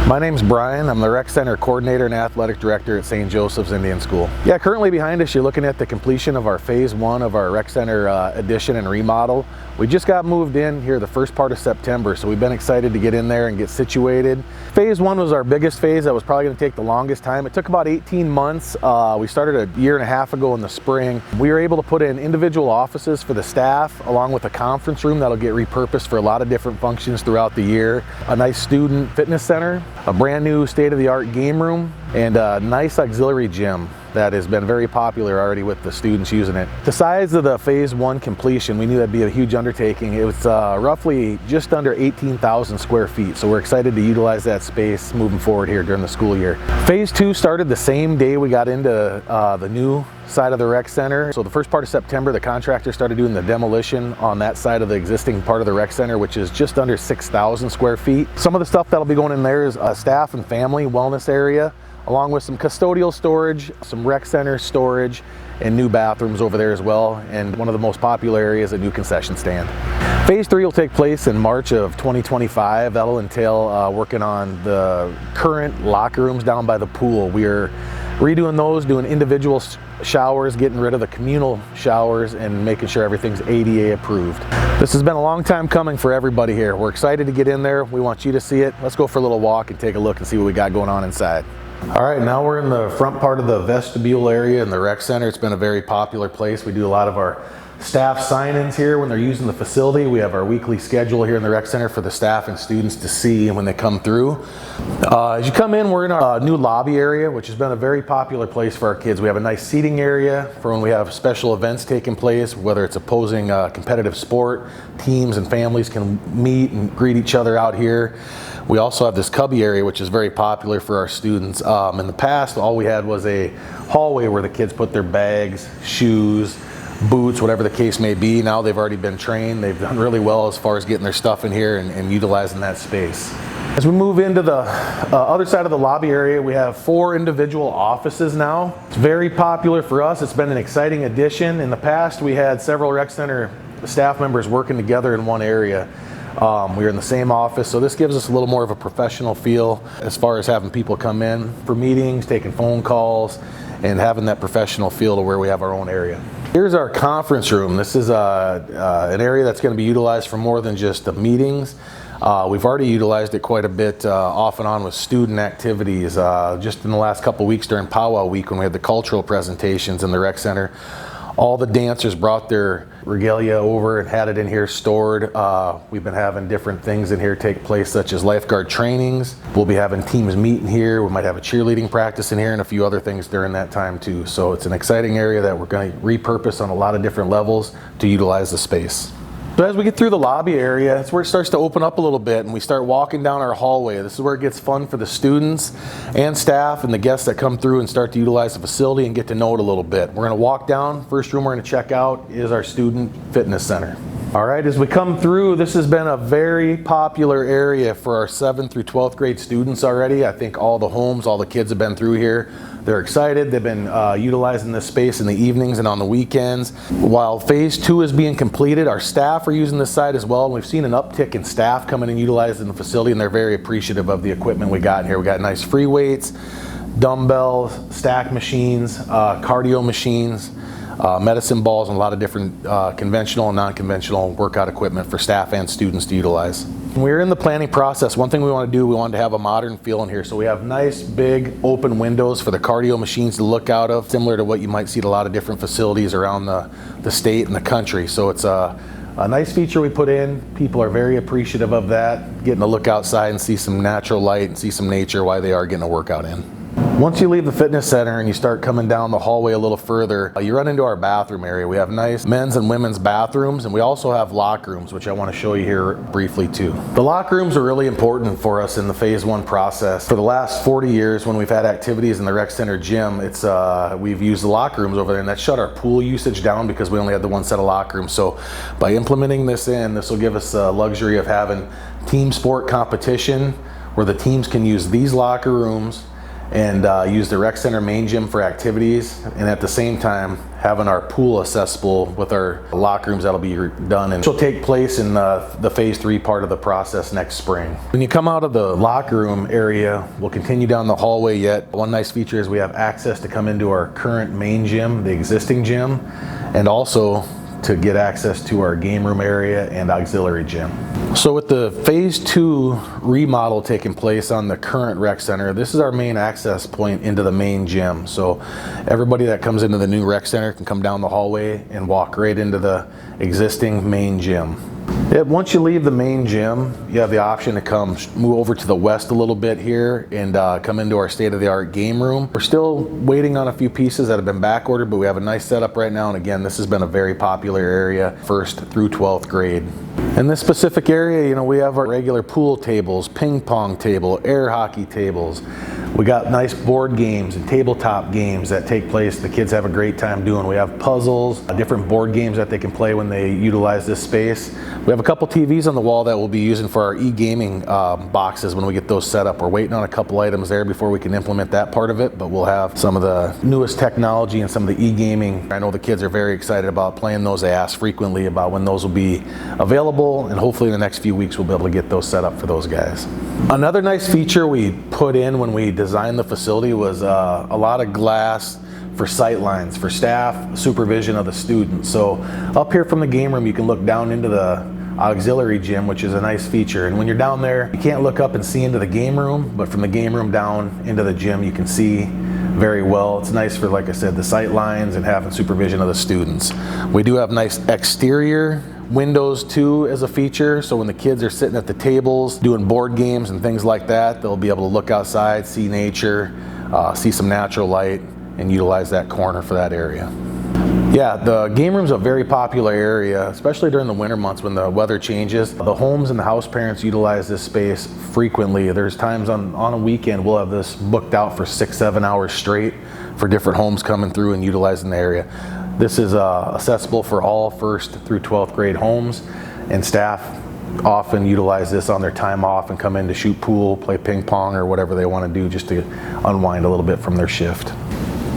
My name's Brian. I'm the Rec Center Coordinator and Athletic Director at St. Joseph's Indian School. Yeah, currently behind us you're looking at the completion of our Phase 1 of our Rec Center addition and remodel. We just got moved in here the first part of September, so we've been excited to get in there and get situated. Phase 1 was our biggest phase. That was probably going to take the longest time. It took about 18 months. We started a year and a half ago in the spring. We were able to put in individual offices for the staff along with a conference room that'll get repurposed for a lot of different functions throughout the year. A nice student fitness center, a brand new state-of-the-art game room, and a nice auxiliary gym that has been very popular already with the students using it. The size of the Phase 1 completion, we knew that'd be a huge undertaking. It was roughly just under 18,000 square feet, so we're excited to utilize that space moving forward here during the school year. Phase 2 started the same day we got into the new side of the rec center. So the first part of September, the contractor started doing the demolition on that side of the existing part of the rec center, which is just under 6,000 square feet. Some of the stuff that'll be going in there is a staff and family wellness area, along with some custodial storage, some rec center storage, and new bathrooms over there as well. And one of the most popular areas, a new concession stand. Phase 3 will take place in March of 2025. That'll entail working on the current locker rooms down by the pool. We are redoing those, doing individual showers, getting rid of the communal showers, and making sure everything's ADA approved. This has been a long time coming for everybody here. We're excited to get in there. We want you to see it. Let's go for a little walk and take a look and see what we got going on inside. All right, now we're in the front part of the vestibule area in the rec center. It's been a very popular place. We do a lot of our staff sign-ins here when they're using the facility. We have our weekly schedule here in the rec center for the staff and students to see when they come through. As you come in, we're in our new lobby area, which has been a very popular place for our kids. We have a nice seating area for when we have special events taking place, whether it's opposing competitive sport. Teams and families can meet and greet each other out here. We also have this cubby area, which is very popular for our students. In the past, all we had was a hallway where the kids put their bags, shoes, boots, whatever the case may be. Now they've already been trained. They've done really well as far as getting their stuff in here and utilizing that space. As we move into the other side of the lobby area, we have 4 individual offices now. It's very popular for us. It's been an exciting addition. In the past, we had several rec center staff members working together in one area. We were in the same office, so this gives us a little more of a professional feel as far as having people come in for meetings, taking phone calls, and having that professional feel to where we have our own area. Here's our conference room. This is an area that's going to be utilized for more than just the meetings. We've already utilized it quite a bit off and on with student activities. Just in the last couple weeks during Powwow Week when we had the cultural presentations in the rec center, all the dancers brought their regalia over and had it in here stored. We've been having different things in here take place, such as lifeguard trainings. We'll be having teams meet in here. We might have a cheerleading practice in here and a few other things during that time too. So it's an exciting area that we're going to repurpose on a lot of different levels to utilize the space. So as we get through the lobby area, that's where it starts to open up a little bit and we start walking down our hallway. This is where it gets fun for the students and staff and the guests that come through and start to utilize the facility and get to know it a little bit. We're going to walk down. First room we're going to check out is our student fitness center. All right, as we come through, this has been a very popular area for our 7th through 12th grade students already. I think all the homes, all the kids have been through here. They're excited. They've been utilizing this space in the evenings and on the weekends. While Phase 2 is being completed, our staff are using this site as well. And we've seen an uptick in staff coming and utilizing the facility, and they're very appreciative of the equipment we got in here. We got nice free weights, dumbbells, stack machines, cardio machines, medicine balls, and a lot of different conventional and non-conventional workout equipment for staff and students to utilize. When we were in the planning process, one thing we want to do, we wanted to have a modern feel in here. So we have nice big open windows for the cardio machines to look out of, similar to what you might see at a lot of different facilities around the state and the country. So it's a nice feature we put in. People are very appreciative of that, getting to look outside and see some natural light and see some nature while they are getting a workout in. Once you leave the fitness center and you start coming down the hallway a little further, you run into our bathroom area. We have nice men's and women's bathrooms, and we also have locker rooms, which I want to show you here briefly too. The locker rooms are really important for us in the Phase 1 process. For the last 40 years, when we've had activities in the rec center gym, we've used the locker rooms over there, and that shut our pool usage down because we only had the one set of locker rooms. So by implementing this in, this will give us the luxury of having team sport competition where the teams can use these locker rooms and use the rec center main gym for activities, and at the same time having our pool accessible with our locker rooms that'll be done, and will take place in the phase 3 part of the process next spring. When you come out of the locker room area, we'll continue down the hallway yet. One nice feature is we have access to come into our current main gym, the existing gym, and also to get access to our game room area and auxiliary gym. So with the phase 2 remodel taking place on the current rec center, this is our main access point into the main gym. So everybody that comes into the new rec center can come down the hallway and walk right into the existing main gym. Once you leave the main gym, you have the option to move over to the west a little bit here and come into our state-of-the-art game room. We're still waiting on a few pieces that have been back ordered, but we have a nice setup right now. And again, this has been a very popular area, 1st through 12th grade. In this specific area, we have our regular pool tables, ping pong table, air hockey tables. We got nice board games and tabletop games that take place. The kids have a great time doing. We have puzzles, different board games that they can play when they utilize this space. We have a couple TVs on the wall that we'll be using for our e-gaming boxes when we get those set up. We're waiting on a couple items there before we can implement that part of it, but we'll have some of the newest technology and some of the e-gaming. I know the kids are very excited about playing those. They ask frequently about when those will be available, and hopefully in the next few weeks we'll be able to get those set up for those guys. Another nice feature we put in when we designed the facility was a lot of glass for sight lines, for staff supervision of the students. So up here from the game room, you can look down into the auxiliary gym, which is a nice feature. And when you're down there, you can't look up and see into the game room, but from the game room down into the gym, you can see very well. It's nice for, like I said, the sight lines and having supervision of the students. We do have nice exterior windows too as a feature, so when the kids are sitting at the tables doing board games and things like that, they'll be able to look outside, see nature, see some natural light, and utilize that corner for that area. Yeah, the game room's a very popular area, especially during the winter months when the weather changes. The homes and the house parents utilize this space frequently. There's times on a weekend we'll have this booked out for 6-7 hours straight for different homes coming through and utilizing the area. This is accessible for all 1st through 12th grade homes, and staff often utilize this on their time off and come in to shoot pool, play ping pong, or whatever they want to do just to unwind a little bit from their shift.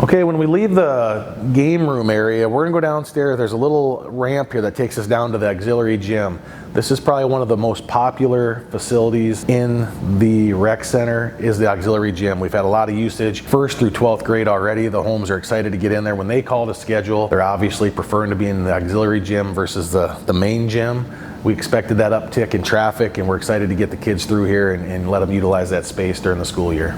Okay, when we leave the game room area, we're gonna go downstairs. There's a little ramp here that takes us down to the auxiliary gym. This is probably one of the most popular facilities in the rec center is the auxiliary gym. We've had a lot of usage 1st through 12th grade already. The homes are excited to get in there. When they call to schedule, they're obviously preferring to be in the auxiliary gym versus the main gym. We expected that uptick in traffic, and we're excited to get the kids through here and let them utilize that space during the school year.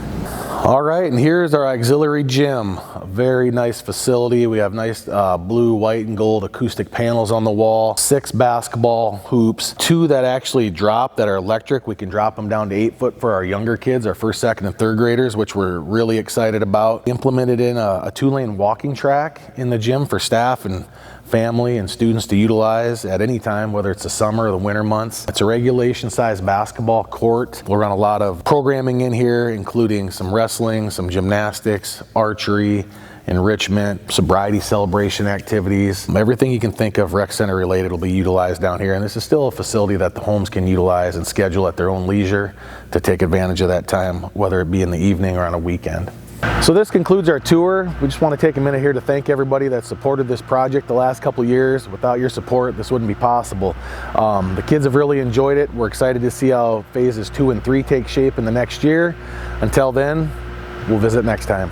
All right, and here's our auxiliary gym. A very nice facility. We have nice blue, white, and gold acoustic panels on the wall, 6 basketball hoops, 2 that actually drop that are electric. We can drop them down to 8 foot for our younger kids, our 1st, 2nd, and 3rd graders, which we're really excited about. Implemented in a 2-lane walking track in the gym for staff and family and students to utilize at any time, whether it's the summer or the winter months. It's a regulation size basketball court. We'll run a lot of programming in here, including some wrestling, some gymnastics, archery, enrichment, sobriety celebration activities. Everything you can think of rec center related will be utilized down here. And this is still a facility that the homes can utilize and schedule at their own leisure to take advantage of that time, whether it be in the evening or on a weekend. So this concludes our tour. We just want to take a minute here to thank everybody that supported this project the last couple years. Without your support, this wouldn't be possible. The kids have really enjoyed it. We're excited to see how phases 2 and 3 take shape in the next year. Until then, we'll visit next time.